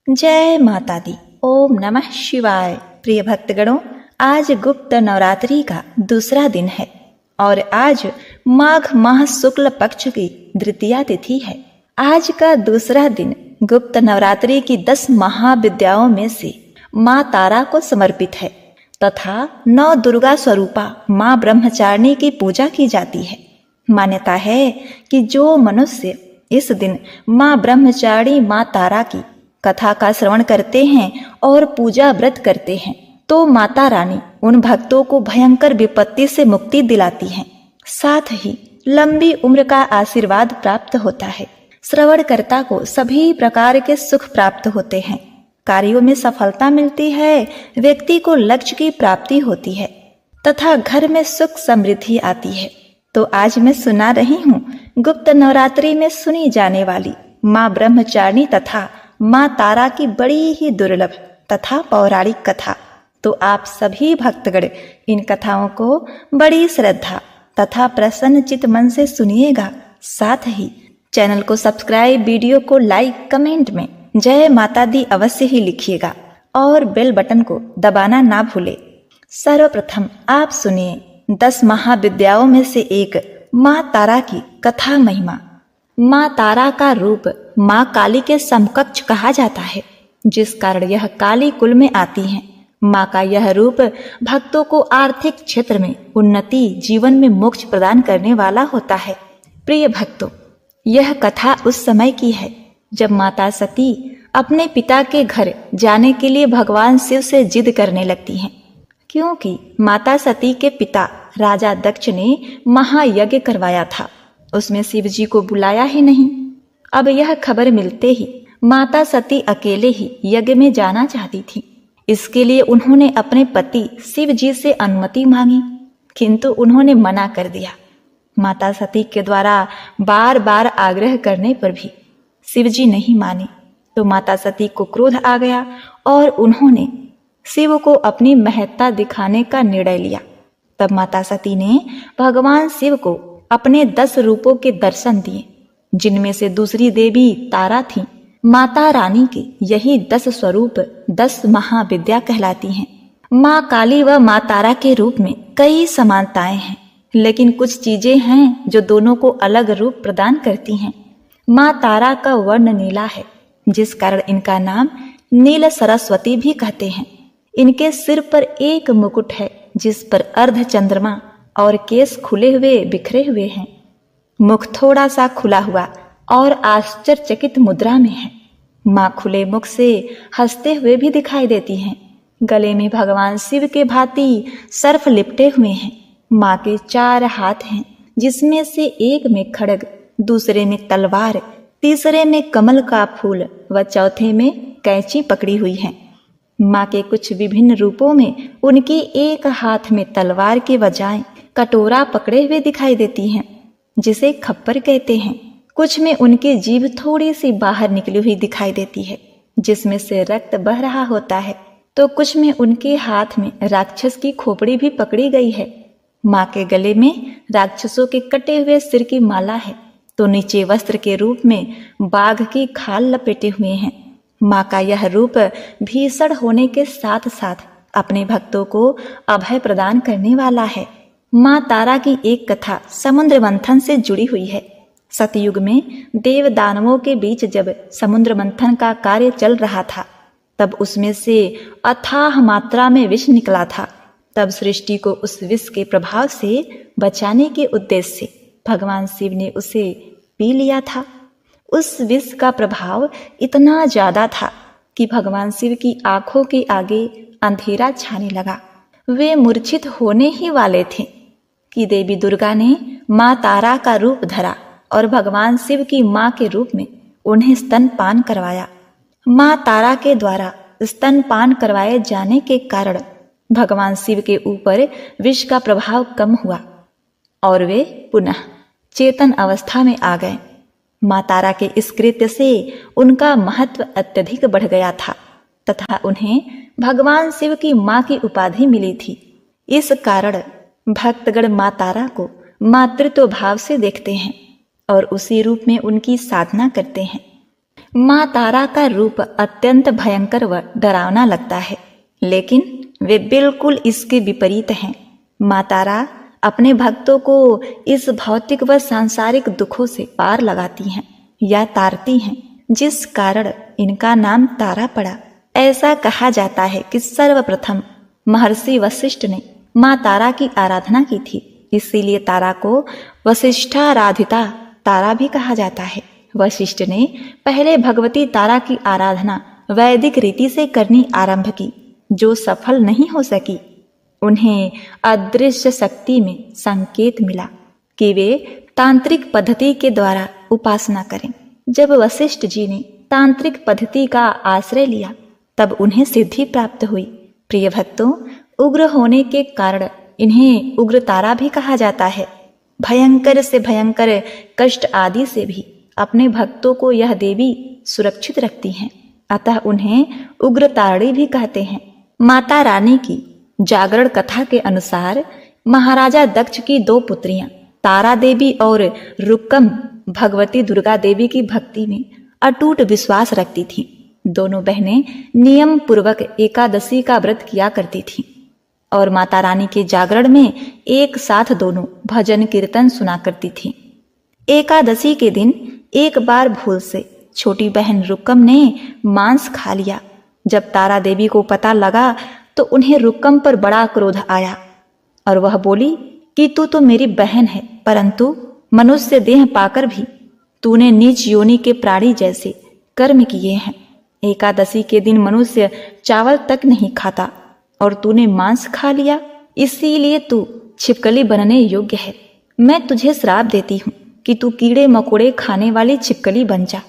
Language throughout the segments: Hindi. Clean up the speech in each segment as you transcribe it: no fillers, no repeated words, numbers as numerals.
जय माता दी। ओम नमः शिवाय। प्रिय भक्तगणों, आज गुप्त नवरात्रि का दूसरा दिन है और आज माघ माह शुक्ल पक्ष की द्वितीया तिथि है। आज का दूसरा दिन गुप्त नवरात्रि की 10 महाविद्याओं में से माँ तारा को समर्पित है तथा 9 दुर्गा स्वरूपा माँ ब्रह्मचारिणी की पूजा की जाती है। मान्यता है कि जो मनुष्य इस दिन माँ ब्रह्मचारिणी माँ तारा की कथा का श्रवण करते हैं और पूजा व्रत करते हैं तो माता रानी उन भक्तों को भयंकर विपत्ति से मुक्ति दिलाती हैं। साथ ही लंबी उम्र का आशीर्वाद प्राप्त होता है। श्रवणकर्ता को सभी प्रकार के सुख प्राप्त होते हैं, कार्यों में सफलता मिलती है, व्यक्ति को लक्ष्य की प्राप्ति होती है तथा घर में सुख समृद्धि आती है। तो आज मैं सुना रही हूँ गुप्त नवरात्रि में सुनी जाने वाली माँ ब्रह्मचारिणी तथा माँ तारा की बड़ी ही दुर्लभ तथा पौराणिक कथा। तो आप सभी भक्तगण इन कथाओं को बड़ी श्रद्धा तथा प्रसन्न चित्त मन से सुनिएगा। साथ ही चैनल को सब्सक्राइब, वीडियो को लाइक, कमेंट में जय माता दी अवश्य ही लिखिएगा और बेल बटन को दबाना ना भूले। सर्वप्रथम आप सुनिए 10 महाविद्याओं में से एक माँ तारा की कथा महिमा। माँ तारा का रूप माँ काली के समकक्ष कहा जाता है, जिस कारण यह काली कुल में आती हैं। माँ का यह रूप भक्तों को आर्थिक क्षेत्र में उन्नति, जीवन में मोक्ष प्रदान करने वाला होता है। प्रिय भक्तों, यह कथा उस समय की है जब माता सती अपने पिता के घर जाने के लिए भगवान शिव से जिद करने लगती हैं, क्योंकि माता सती के पिता राजा दक्ष ने महायज्ञ करवाया था, उसमें शिव जी को बुलाया ही नहीं। अब यह खबर मिलते ही माता सती अकेले ही यज्ञ में जाना चाहती थी। इसके लिए उन्होंने अपने पति शिव जी से अनुमति मांगी, किंतु उन्होंने मना कर दिया। माता सती के द्वारा बार बार आग्रह करने पर भी शिव जी नहीं माने तो माता सती को क्रोध आ गया और उन्होंने शिव को अपनी महत्ता दिखाने का निर्णय लिया। तब माता सती ने भगवान शिव को अपने 10 रूपों के दर्शन दिए, जिनमें से दूसरी देवी तारा थी। माता रानी के यही 10 स्वरूप 10 महाविद्या कहलाती हैं। माँ काली व माँ तारा के रूप में कई समानताएं हैं, लेकिन कुछ चीजें हैं जो दोनों को अलग रूप प्रदान करती हैं। माँ तारा का वर्ण नीला है, जिस कारण इनका नाम नील सरस्वती भी कहते हैं। इनके सिर पर एक मुकुट है, जिस पर अर्ध चंद्रमा और केस खुले हुए बिखरे हुए हैं। मुख थोड़ा सा खुला हुआ और आश्चर्यचकित मुद्रा में है। माँ खुले मुख से हंसते हुए भी दिखाई देती हैं। गले में भगवान शिव के भांति सर्प लिपटे हुए हैं। माँ के 4 हाथ हैं, जिसमें से एक में खड्ग, दूसरे में तलवार, तीसरे में कमल का फूल व चौथे में कैंची पकड़ी हुई है। माँ के कुछ विभिन्न रूपों में उनकी एक हाथ में तलवार के बजाय कटोरा पकड़े हुए दिखाई देती हैं, जिसे खप्पर कहते हैं। कुछ में उनकी जीभ थोड़ी सी बाहर निकली हुई दिखाई देती है, जिसमें से रक्त बह रहा होता है। तो कुछ में उनके हाथ में राक्षस की खोपड़ी भी पकड़ी गई है। माँ के गले में राक्षसों के कटे हुए सिर की माला है, तो नीचे वस्त्र के रूप में बाघ की खाल लपेटे हुए हैं। माँ का यह रूप भीषण होने के साथ साथ अपने भक्तों को अभय प्रदान करने वाला है। माँ तारा की एक कथा समुद्र मंथन से जुड़ी हुई है। सतयुग में देव दानवों के बीच जब समुद्र मंथन का कार्य चल रहा था, तब उसमें से अथाह मात्रा में विष निकला था। तब सृष्टि को उस विष के प्रभाव से बचाने के उद्देश्य से भगवान शिव ने उसे पी लिया था। उस विष का प्रभाव इतना ज्यादा था कि भगवान शिव की आंखों के आगे अंधेरा छाने लगा। वे मूर्छित होने ही वाले थे कि देवी दुर्गा ने माँ तारा का रूप धरा और भगवान शिव की माँ के रूप में उन्हें स्तनपान करवाया। माँ तारा के द्वारा स्तनपान करवाए जाने के कारण भगवान शिव के ऊपर विष का प्रभाव कम हुआ और वे पुनः चेतन अवस्था में आ गए। माँ तारा के इस कृत्य से उनका महत्व अत्यधिक बढ़ गया था तथा उन्हें भगवान शिव की माँ की उपाधि मिली थी। इस कारण भक्तगण माँ तारा को मातृत्व भाव से देखते हैं और उसी रूप में उनकी साधना करते हैं। माँ तारा का रूप अत्यंत भयंकर व डरावना लगता है, लेकिन वे बिल्कुल इसके विपरीत हैं। माँ तारा अपने भक्तों को इस भौतिक व सांसारिक दुखों से पार लगाती हैं या तारती हैं, जिस कारण इनका नाम तारा पड़ा। ऐसा कहा जाता है कि सर्वप्रथम महर्षि वशिष्ठ ने माँ तारा की आराधना की थी, इसीलिए तारा को वशिष्ठाराधिता तारा भी कहा जाता है। वशिष्ठ ने पहले भगवती तारा की आराधना वैदिक रीति से करनी आरंभ की, जो सफल नहीं हो सकी। उन्हें अदृश्य शक्ति में संकेत मिला कि वे तांत्रिक पद्धति के द्वारा उपासना करें। जब वशिष्ठ जी ने तांत्रिक पद्धति का आश्रय लिया, तब उन्हें सिद्धि प्राप्त हुई। प्रिय भक्तों, उग्र होने के कारण इन्हें उग्र तारा भी कहा जाता है। भयंकर से भयंकर कष्ट आदि से भी अपने भक्तों को यह देवी सुरक्षित रखती हैं, अतः उन्हें उग्र तारणी भी कहते हैं। माता रानी की जागरण कथा के अनुसार महाराजा दक्ष की 2 पुत्रियां तारा देवी और रुक्कम भगवती दुर्गा देवी की भक्ति में अटूट विश्वास रखती थीं। दोनों बहनें नियम पूर्वक एकादशी का व्रत किया करती थीं और माता रानी के जागरण में एक साथ दोनों भजन कीर्तन सुना करती थीं। एकादशी के दिन एक बार भूल से छोटी बहन रुक्कम ने मांस खा लिया। जब तारा देवी को पता लगा तो उन्हें रुक्कम पर बड़ा क्रोध आया और वह बोली कि तू तो मेरी बहन है, परंतु मनुष्य देह पाकर भी तूने नीच योनि के प्राणी जैसे कर्म किए हैं। एकादशी के दिन मनुष्य चावल तक नहीं खाता और तूने मांस खा लिया, इसीलिए तू छिपकली बनने योग्य है। मैं तुझे श्राप देती हूँ कि तू कीड़े मकोड़े खाने वाली छिपकली बन जा।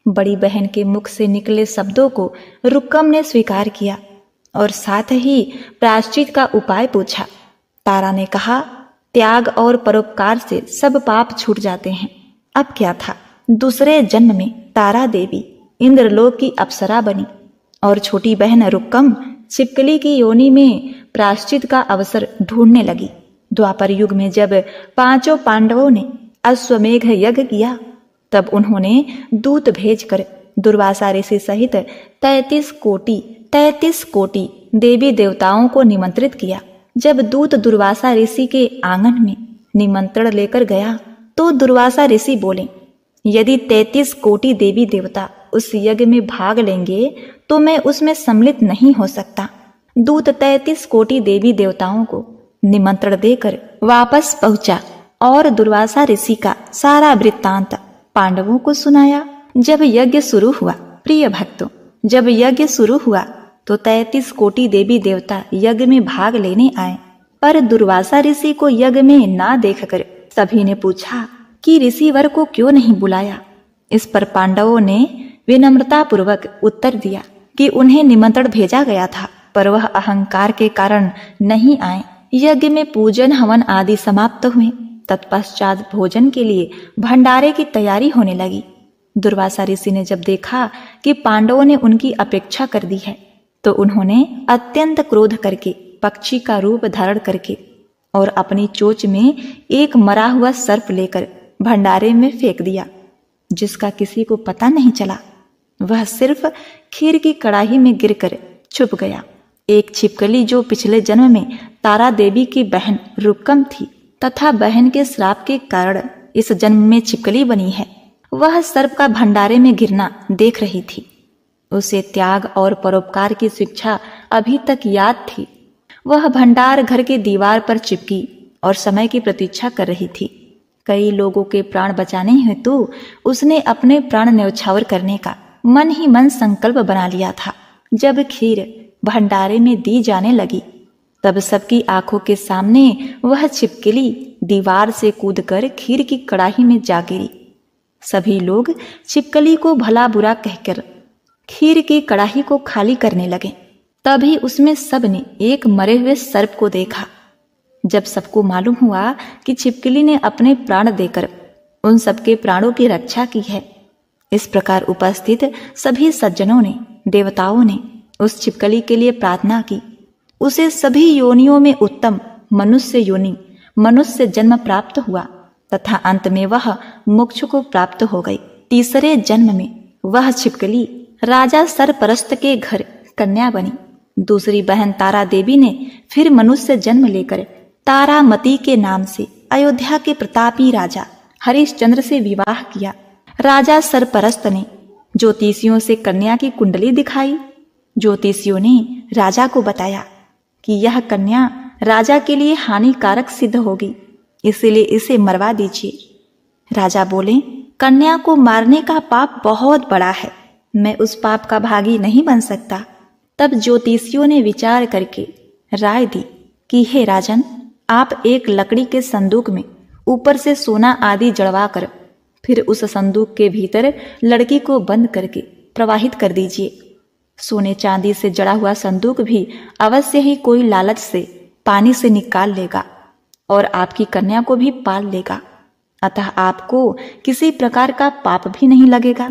बड़ी बहन के मुख से निकले शब्दों को रुक्कम ने स्वीकार किया और साथ ही प्रायश्चित का उपाय पूछा। तारा ने कहा, त्याग और परोपकार से सब पाप छूट जाते हैं। अब क्या था, दूसरे जन्म में तारा देवी इंद्रलोक की अप्सरा बनी और छोटी बहन रुक्कम छिपकली की योनि में प्रायश्चित का अवसर ढूंढने लगी। द्वापर युग में जब 5 पांडवों ने अश्वमेघ यज्ञ किया, तब उन्होंने दूत भेजकर दुर्वासा ऋषि सहित 33 कोटि देवी देवताओं को निमंत्रित किया। जब दूत दुर्वासा ऋषि के आंगन में निमंत्रण लेकर गया तो दुर्वासा ऋषि बोले, यदि 33 कोटि देवी देवता उस यज्ञ में भाग लेंगे तो मैं उसमें सम्मिलित नहीं हो सकता। दूत 33 कोटि देवी देवताओं को निमंत्रण देकर वापस पहुंचा और दुर्वासा ऋषि का सारा वृत्तांत पांडवों को सुनाया। जब यज्ञ शुरू हुआ, प्रिय भक्तों, जब यज्ञ शुरू हुआ तो 33 कोटि देवी देवता यज्ञ में भाग लेने आए, पर दुर्वासा ऋषि को यज्ञ में ना देखकर सभी ने पूछा कि ऋषिवर को क्यों नहीं बुलाया। इस पर पांडवों ने विनम्रता पूर्वक उत्तर दिया कि उन्हें निमंत्रण भेजा गया था, पर वह अहंकार के कारण नहीं आए। यज्ञ में पूजन हवन आदि समाप्त हुए। तत्पश्चात भोजन के लिए भंडारे की तैयारी होने लगी। दुर्वासा ऋषि ने जब देखा कि पांडवों ने उनकी अपेक्षा कर दी है, तो उन्होंने अत्यंत क्रोध करके पक्षी का रूप धारण करके और अपनी चोंच में एक मरा हुआ सर्प लेकर भंडारे में फेंक दिया, जिसका किसी को पता नहीं चला। वह सिर्फ खीर की कड़ाही में गिरकर छुप गया। एक छिपकली जो पिछले जन्म में तारा देवी की बहन रुक्कम थी तथा बहन के श्राप के कारण इस जन्म में छिपकली बनी है, वह सर्प का भंडारे में गिरना देख रही थी। उसे त्याग और परोपकार की शिक्षा अभी तक याद थी। वह भंडार घर की दीवार पर चिपकी और समय की प्रतीक्षा कर रही थी। कई लोगों के प्राण बचाने हेतु उसने अपने प्राण न्यौछावर करने का मन ही मन संकल्प बना लिया था। जब खीर भंडारे में दी जाने लगी, तब सबकी आंखों के सामने वह छिपकली दीवार से कूदकर खीर की कड़ाही में जा गिरी। सभी लोग छिपकली को भला बुरा कहकर खीर की कड़ाही को खाली करने लगे। तभी उसमें सबने एक मरे हुए सर्प को देखा। जब सबको मालूम हुआ कि छिपकली ने अपने प्राण देकर उन सबके प्राणों की रक्षा की है, इस प्रकार उपस्थित सभी सज्जनों ने, देवताओं ने उस छिपकली के लिए प्रार्थना की। उसे सभी योनियों में उत्तम मनुष्य जन्म प्राप्त हुआ तथा अंत में वह मोक्ष को प्राप्त हो गई। तीसरे जन्म में वह छिपकली राजा सरपरस्त के घर कन्या बनी। दूसरी बहन तारा देवी ने फिर मनुष्य जन्म लेकर तारामती के नाम से अयोध्या के प्रतापी राजा हरिश्चंद्र से विवाह किया। राजा सरपरस्त ने ज्योतिषियों से कन्या की कुंडली दिखाई। ज्योतिषियों ने राजा को बताया कि यह कन्या राजा के लिए हानिकारक सिद्ध होगी, इसलिए इसे मरवा दीजिए। राजा बोले, कन्या को मारने का पाप बहुत बड़ा है, मैं उस पाप का भागी नहीं बन सकता। तब ज्योतिषियों ने विचार करके राय दी कि हे राजन, आप एक लकड़ी के संदूक में ऊपर से सोना आदि जड़वा कर फिर उस संदूक के भीतर लड़की को बंद करके प्रवाहित कर दीजिए। सोने चांदी से जड़ा हुआ संदूक भी अवश्य ही कोई लालच से पानी से निकाल लेगा और आपकी कन्या को भी पाल लेगा, अतः आपको किसी प्रकार का पाप भी नहीं लगेगा।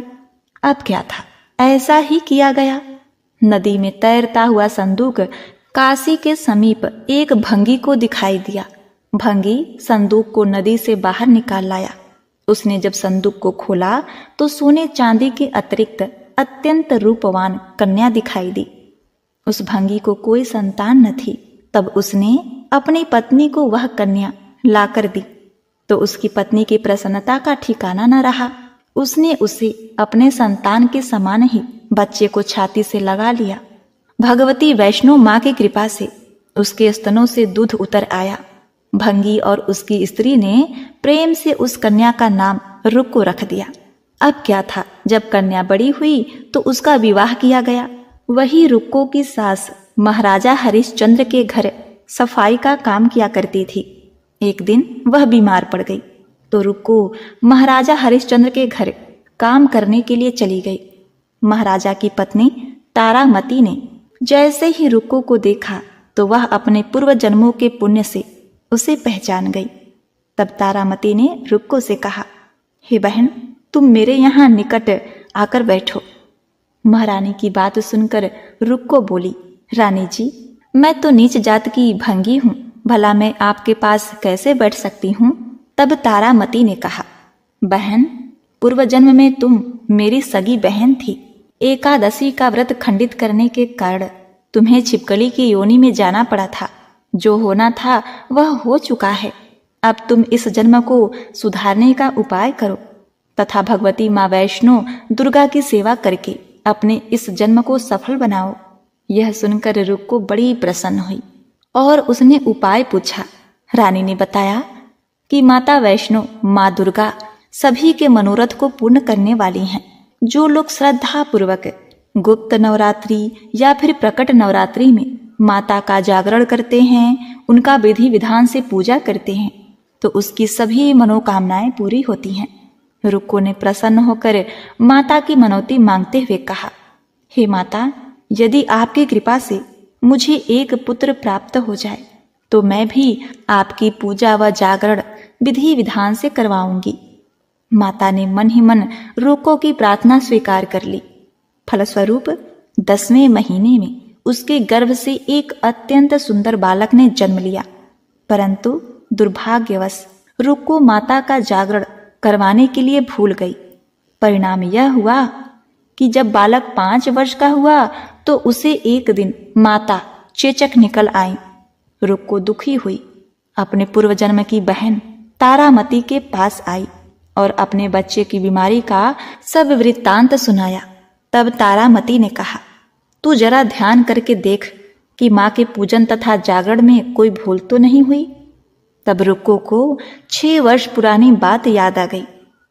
अब क्या था, ऐसा ही किया गया। नदी में तैरता हुआ संदूक काशी के समीप एक भंगी को दिखाई दिया। भंगी संदूक को नदी से बाहर निकाल लाया। उसने जब संदूक को खोला तो सोने चांदी के अतिरिक्त अत्यंत रूपवान कन्या दिखाई दी। उस भंगी को कोई संतान न थी। तब उसने अपनी पत्नी को वह कन्या लाकर दी तो उसकी पत्नी की प्रसन्नता का ठिकाना न रहा। उसने उसे अपने संतान के समान ही बच्चे को छाती से लगा लिया। भगवती वैष्णो माँ की कृपा से उसके स्तनों से दूध उतर आया। भंगी और उसकी स्त्री ने प्रेम से उस कन्या का नाम रुक्को रख दिया। अब क्या था, जब कन्या बड़ी हुई तो उसका विवाह किया गया। वही रुक्को की सास महाराजा हरिश्चंद्र के घर सफाई का काम किया करती थी। एक दिन वह बीमार पड़ गई तो रुक्को महाराजा हरिश्चंद्र के घर काम करने के लिए चली गई। महाराजा की पत्नी तारामती ने जैसे ही रुक्को को देखा तो वह अपने पूर्व जन्मों के पुण्य से उसे पहचान गई। तब तारामती ने रुक्को से कहा, हे बहन, तुम मेरे यहाँ निकट आकर बैठो। महारानी की बात सुनकर रुक्को बोली, रानी जी, मैं तो नीच जात की भंगी हूँ, भला मैं आपके पास कैसे बैठ सकती हूँ। तब तारामती ने कहा, बहन, पूर्व जन्म में तुम मेरी सगी बहन थी। एकादशी का व्रत खंडित करने के कारण तुम्हें छिपकली की योनि में जाना पड़ा था। जो होना था वह हो चुका है। अब तुम इस जन्म को सुधारने का उपाय करो तथा भगवती माँ वैष्णो दुर्गा की सेवा करके अपने इस जन्म को सफल बनाओ। यह सुनकर रुक्को बड़ी प्रसन्न हुई और उसने उपाय पूछा। रानी ने बताया कि माता वैष्णो माँ दुर्गा सभी के मनोरथ को पूर्ण करने वाली हैं। जो लोग श्रद्धा पूर्वक गुप्त नवरात्रि या फिर प्रकट नवरात्रि में माता का जागरण करते हैं, उनका विधि विधान से पूजा करते हैं, तो उसकी सभी मनोकामनाएं पूरी होती हैं। रुक्को ने प्रसन्न होकर माता की मनौती मांगते हुए कहा, हे माता, यदि आपकी कृपा से मुझे एक पुत्र प्राप्त हो जाए तो मैं भी आपकी पूजा व जागरण विधि विधान से करवाऊंगी। माता ने मन ही मन रुक्को की प्रार्थना स्वीकार कर ली। फलस्वरूप 10वें महीने में उसके गर्भ से एक अत्यंत सुंदर बालक ने जन्म लिया। परंतु दुर्भाग्यवश रुक्को माता का जागरण करवाने के लिए भूल गई। परिणाम यह हुआ कि जब बालक 5 वर्ष का हुआ तो उसे एक दिन माता चेचक निकल आई। रुक्को दुखी हुई, अपने पूर्व जन्म की बहन तारामती के पास आई और अपने बच्चे की बीमारी का सब वृत्तांत सुनाया। तब तारामती ने कहा, तू जरा ध्यान करके देख कि माँ के पूजन तथा जागरण में कोई भूल तो नहीं हुई। तब रुक्को को 6 वर्ष पुरानी बात याद आ गई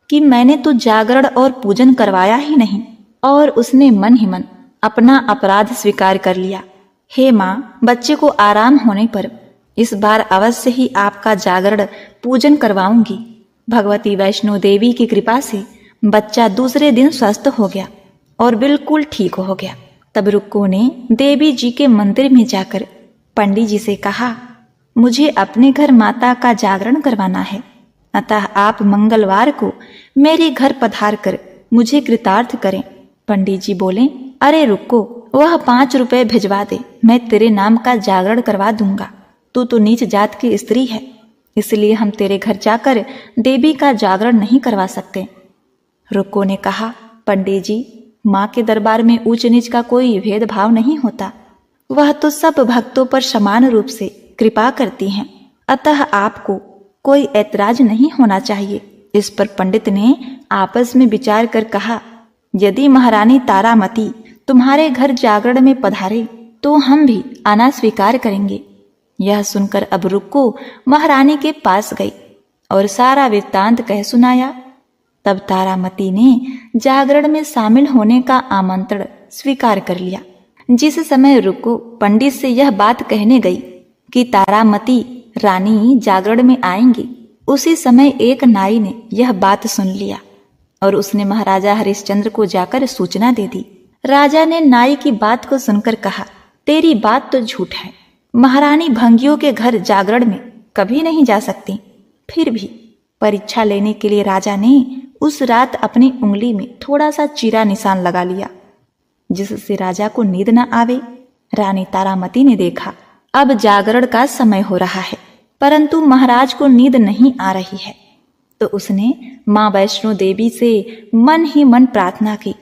कि मैंने तो जागरण और पूजन करवाया ही नहीं, और उसने मन ही मन अपना अपराध स्वीकार कर लिया। हे माँ, बच्चे को आराम होने पर इस बार अवश्य ही आपका जागरण पूजन करवाऊंगी। भगवती वैष्णो देवी की कृपा से बच्चा दूसरे दिन स्वस्थ हो गया और बिल्कुल ठीक हो गया। तब रुक्को ने देवी जी के मंदिर में जाकर पंडित जी से कहा, मुझे अपने घर माता का जागरण करवाना है, अतः आप मंगलवार को मेरे घर पधार कर मुझे कृतार्थ करें। पंडित जी बोले, अरे रुक्को, वह 5 रुपए भिजवा दे, मैं तेरे नाम का जागरण करवा दूंगा। तू तो नीच जात की स्त्री है, इसलिए हम तेरे घर जाकर देवी का जागरण नहीं करवा सकते। रुक्को ने कहा, पंडित जी, माँ के दरबार में ऊंच नीच का कोई भेदभाव नहीं होता। वह तो सब भक्तों पर समान रूप से कृपा करती हैं, अतः आपको कोई ऐतराज नहीं होना चाहिए। इस पर पंडित ने आपस में विचार कर कहा, यदि महारानी तारामती तुम्हारे घर जागरण में पधारे तो हम भी आना स्वीकार करेंगे। यह सुनकर अब रुक्को महारानी के पास गई और सारा वृत्तांत कह सुनाया। तब तारामती ने जागरण में शामिल होने का आमंत्रण स्वीकार कर लिया। जिस समय रुक्को पंडित से यह बात कहने गई कि तारामती रानी जागरण में आएंगी, उसी समय एक नाई ने यह बात सुन लिया और उसने महाराजा हरिश्चंद्र को जाकर सूचना दे दी। राजा ने नाई की बात को सुनकर कहा, तेरी बात तो झूठ है। महारानी भंगियों के घर जागरण में कभी नहीं जा सकती। फिर भी परीक्षा लेने के लिए राजा ने उस रात अपनी उंगली में थोड़ा सा चीरा निशान लगा लिया, जिससे राजा को नींद न आवे। रानी तारामती ने देखा अब जागरण का समय हो रहा है, परंतु महाराज को नींद नहीं आ रही है, तो उसने माँ वैष्णो देवी से मन ही मन प्रार्थना की,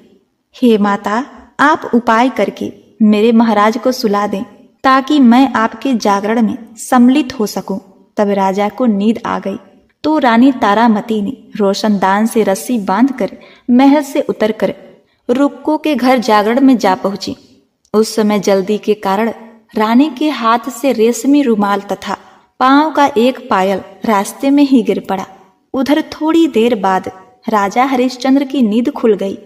हे माता, आप उपाय करके मेरे महाराज को सुला दें ताकि मैं आपके जागरण में सम्मिलित हो सकूं। तब राजा को नींद आ गई तो रानी तारामती ने रोशनदान से रस्सी बांधकर महल से उतरकर रुक्को के घर जागरण में जा पहुंची। उस समय जल्दी के कारण रानी के हाथ से रेशमी रुमाल तथा पांव का एक पायल रास्ते में ही गिर पड़ा। उधर थोड़ी देर बाद राजा हरिश्चंद्र की नींद खुल गई।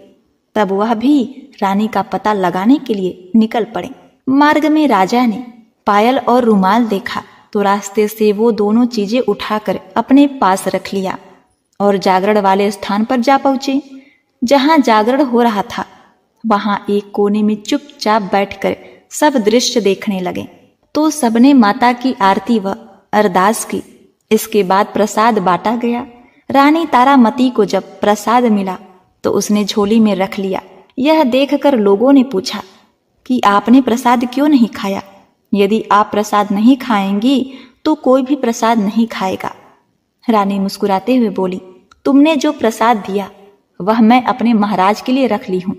तब वह भी रानी का पता लगाने के लिए निकल पड़े। मार्ग में राजा ने पायल और रुमाल देखा तो रास्ते से वो दोनों चीजें उठाकर अपने पास रख लिया और जागरण वाले स्थान पर जा पहुंचे। जहां जागरण हो रहा था वहां एक कोने में चुपचाप बैठकर सब दृश्य देखने लगे। तो सबने माता की आरती व अरदास की। इसके बाद प्रसाद बांटा गया। रानी तारामती को जब प्रसाद मिला तो उसने झोली में रख लिया। यह देखकर लोगों ने पूछा कि आपने प्रसाद क्यों नहीं खाया? यदि आप प्रसाद नहीं खाएंगी तो कोई भी प्रसाद नहीं खाएगा। रानी मुस्कुराते हुए बोली, तुमने जो प्रसाद दिया वह मैं अपने महाराज के लिए रख ली हूं।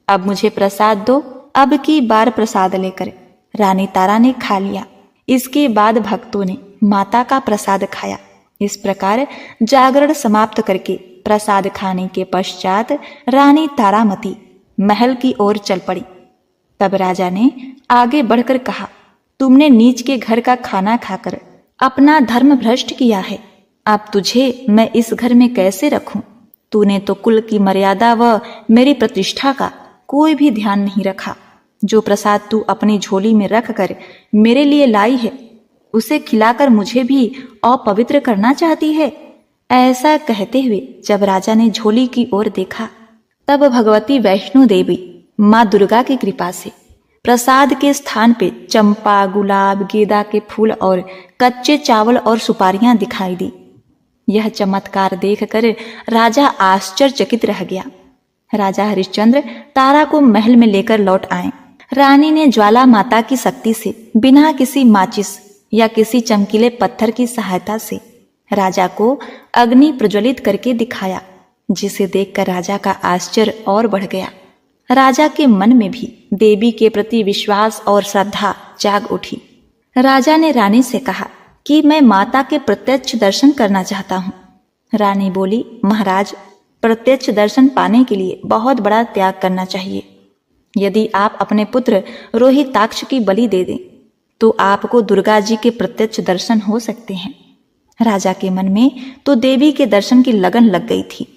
अब मुझे प्रसाद दो। अब की बार प्रसाद लेकर रानी तारा ने खा लिया। इसके बाद भक्तों ने माता का प्रसाद खाया। इस प्रकार जागरण समाप्त करके प्रसाद खाने के पश्चात रानी तारामती महल की ओर चल पड़ी। तब राजा ने आगे बढ़कर कहा, तुमने नीच के घर का खाना खाकर अपना धर्म भ्रष्ट किया है। अब तुझे मैं इस घर में कैसे रखूं? तूने तो कुल की मर्यादा व मेरी प्रतिष्ठा का कोई भी ध्यान नहीं रखा। जो प्रसाद तू अपनी झोली में रख कर मेरे लिए लाई है उसे खिलाकर मुझे भी अपवित्र करना चाहती है। ऐसा कहते हुए जब राजा ने झोली की ओर देखा तब भगवती वैष्णो देवी माँ दुर्गा की कृपा से प्रसाद के स्थान पे चंपा, गुलाब, गेंदा के फूल और कच्चे चावल और सुपारियां दिखाई दी। यह चमत्कार देखकर राजा आश्चर्यचकित रह गया। राजा हरिश्चंद्र तारा को महल में लेकर लौट आए। रानी ने ज्वाला माता की शक्ति से बिना किसी माचिस या किसी चमकीले पत्थर की सहायता से राजा को अग्नि प्रज्वलित करके दिखाया, जिसे देखकर राजा का आश्चर्य और बढ़ गया। राजा के मन में भी देवी के प्रति विश्वास और श्रद्धा जाग उठी। राजा ने रानी से कहा कि मैं माता के प्रत्यक्ष दर्शन करना चाहता हूँ। रानी बोली, महाराज, प्रत्यक्ष दर्शन पाने के लिए बहुत बड़ा त्याग करना चाहिए। यदि आप अपने पुत्र रोहिताक्ष की बलि दे दें तो आपको दुर्गा जी के प्रत्यक्ष दर्शन हो सकते हैं। राजा के मन में तो देवी के दर्शन की लगन लग गई थी।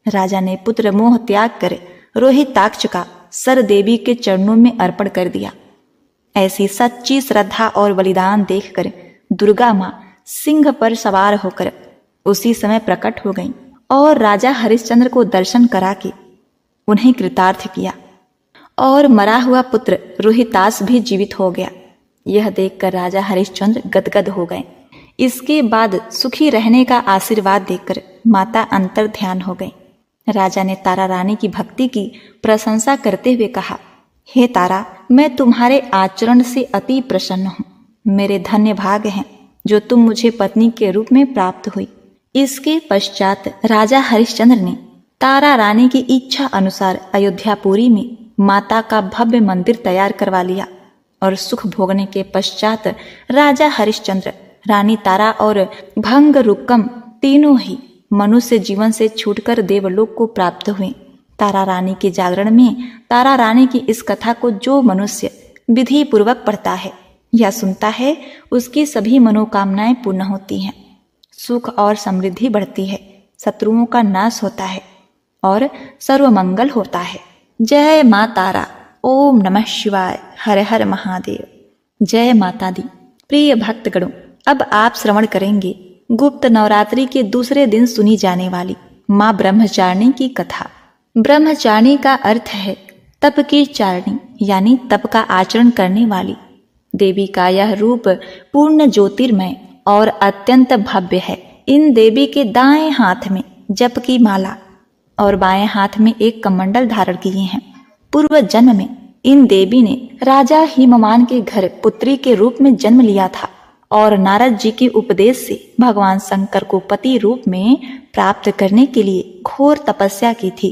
राजा ने पुत्र मोह त्याग कर रोहिताक्ष का सर देवी के चरणों में अर्पण कर दिया। ऐसी सच्ची श्रद्धा और बलिदान देखकर दुर्गा माँ सिंह पर सवार होकर उसी समय प्रकट हो गईं और राजा हरिश्चंद्र को दर्शन करा के उन्हें कृतार्थ किया और मरा हुआ पुत्र रोहितास भी जीवित हो गया। यह देखकर राजा हरिश्चंद्र गदगद हो गए। इसके बाद सुखी रहने का आशीर्वाद देकर माता अंतर ध्यान हो गई। राजा ने तारा रानी की भक्ति की प्रशंसा करते हुए कहा, हे तारा, मैं तुम्हारे आचरण से अति प्रसन्न हूँ। मेरे धन्य भाग हैं जो तुम मुझे पत्नी के रूप में प्राप्त हुई। इसके पश्चात राजा हरिश्चंद्र ने तारा रानी की इच्छा अनुसार अयोध्यापुरी में माता का भव्य मंदिर तैयार करवा लिया और सुख भोगने के पश्चात राजा हरिश्चंद्र, रानी तारा और भंग रुक्कम तीनों ही मनुष्य जीवन से छूटकर देवलोक को प्राप्त हुए। तारा रानी के जागरण में तारा रानी की इस कथा को जो मनुष्य विधि पूर्वक पढ़ता है या सुनता है, उसकी सभी मनोकामनाएं पूर्ण होती हैं, सुख और समृद्धि बढ़ती है, शत्रुओं का नाश होता है और सर्वमंगल होता है। जय माँ तारा। ओम नमः शिवाय। हर हर महादेव। जय माता दी। प्रिय भक्तगणों, अब आप श्रवण करेंगे गुप्त नवरात्रि के दूसरे दिन सुनी जाने वाली माँ ब्रह्मचारिणी की कथा। ब्रह्मचारिणी का अर्थ है तप की चारिणी, यानी तप का आचरण करने वाली। देवी का यह रूप पूर्ण ज्योतिर्मय और अत्यंत भव्य है। इन देवी के दाएं हाथ में जप की माला और बाएं हाथ में एक कमंडल धारण किए हैं। पूर्व जन्म में इन देवी ने राजा हिमवान के घर पुत्री के रूप में जन्म लिया था और नारद जी के उपदेश से भगवान शंकर को पति रूप में प्राप्त करने के लिए घोर तपस्या की थी।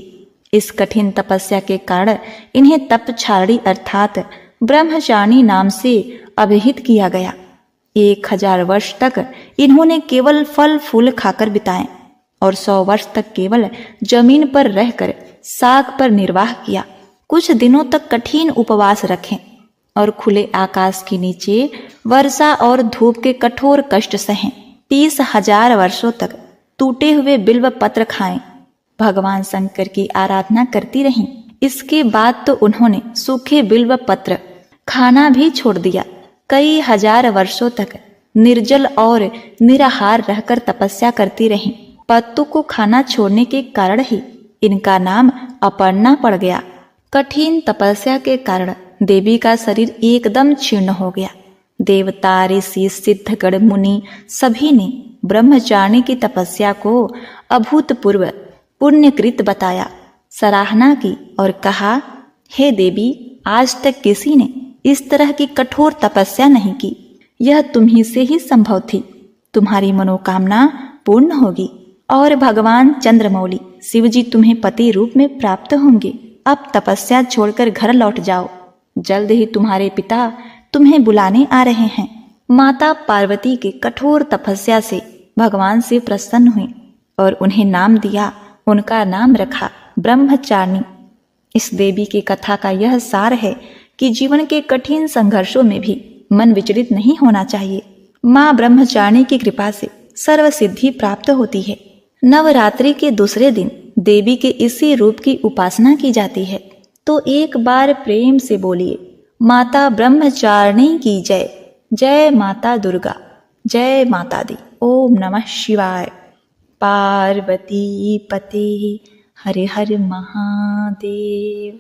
इस कठिन तपस्या के कारण इन्हें तपचारिणी अर्थात ब्रह्मचारिणी नाम से अभिहित किया गया। 1000 वर्ष तक इन्होंने केवल फल फूल खाकर बिताए और 100 वर्ष तक केवल जमीन पर रहकर साग पर निर्वाह किया। कुछ दिनों तक कठिन उपवास रखें और खुले आकाश के नीचे वर्षा और धूप के कठोर कष्ट सहें। 30,000 वर्षों तक टूटे हुए बिल्व पत्र खाएं। भगवान शंकर की आराधना करती रहीं। इसके बाद तो उन्होंने सूखे बिल्व पत्र खाना भी छोड़ दिया। कई हजार वर्षों तक निर्जल और निराहार रहकर तपस्या करती रहीं। पत्तों को खाना छोड़ने के कारण ही इनका नाम अपर्णा पड़ गया। कठिन तपस्या के कारण देवी का शरीर एकदम क्षीण हो गया। देवता, ऋषि, सिद्धगण, मुनि सभी ने ब्रह्मचारिणी की तपस्या को अभूतपूर्व पुण्यकृत बताया, सराहना की और कहा, हे देवी, आज तक किसी ने इस तरह की कठोर तपस्या नहीं की। यह तुम्ही से ही संभव थी। तुम्हारी मनोकामना पूर्ण होगी और भगवान चंद्रमौली शिवजी तुम्हें पति रूप में प्राप्त होंगे। अब तपस्या छोड़कर घर लौट जाओ। जल्द ही तुम्हारे पिता तुम्हें बुलाने आ रहे हैं। माता पार्वती के कठोर तपस्या से भगवान से प्रसन्न हुई और उन्हें नाम दिया। उनका नाम रखा ब्रह्मचारिणी। इस देवी की कथा का यह सार है कि जीवन के कठिन संघर्षों में भी मन विचलित नहीं होना चाहिए। माँ ब्रह्मचारिणी की कृपा से सर्व सिद्धि प्राप्त होती है। नवरात्रि के दूसरे दिन देवी के इसी रूप की उपासना की जाती है। तो एक बार प्रेम से बोलिए, माता ब्रह्मचारिणी की जय। जय माता दुर्गा। जय माता दी। ओम नमः शिवाय। पार्वती पते हर हर महादेव।